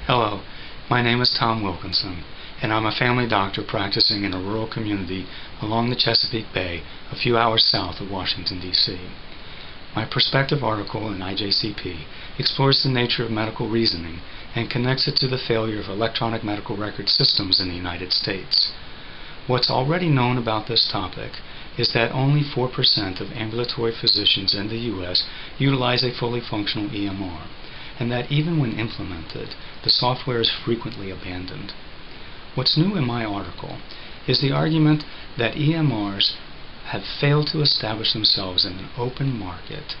Hello, my name is Tom Wilkinson, and I'm a family doctor practicing in a rural community along the Chesapeake Bay, a few hours south of Washington, D.C. My perspective article in IJCP explores the nature of medical reasoning and connects it to the failure of electronic medical record systems in the United States. What's already known about this topic is that only 4% of ambulatory physicians in the U.S. utilize a fully functional EMR, and that even when implemented, the software is frequently abandoned. What's new in my article is the argument that EMRs have failed to establish themselves in an open market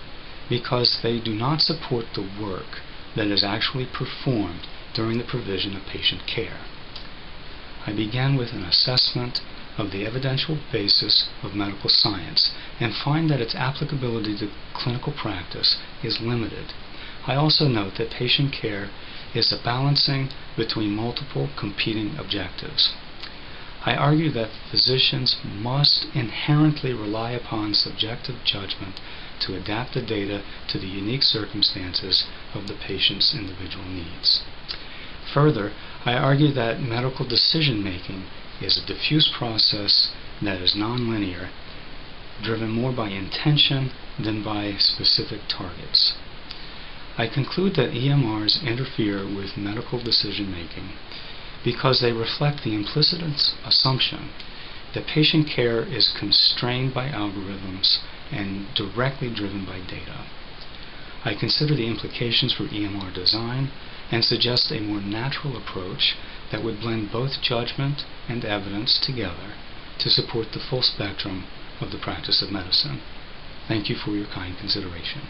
because they do not support the work that is actually performed during the provision of patient care. I began with an assessment of the evidential basis of medical science and find that its applicability to clinical practice is limited. I also note that patient care is a balancing between multiple competing objectives. I argue that physicians must inherently rely upon subjective judgment to adapt the data to the unique circumstances of the patient's individual needs. Further, I argue that medical decision-making is a diffuse process that is nonlinear, driven more by intention than by specific targets. I conclude that EMRs interfere with medical decision-making because they reflect the implicit assumption that patient care is constrained by algorithms and directly driven by data. I consider the implications for EMR design and suggest a more natural approach that would blend both judgment and evidence together to support the full spectrum of the practice of medicine. Thank you for your kind consideration.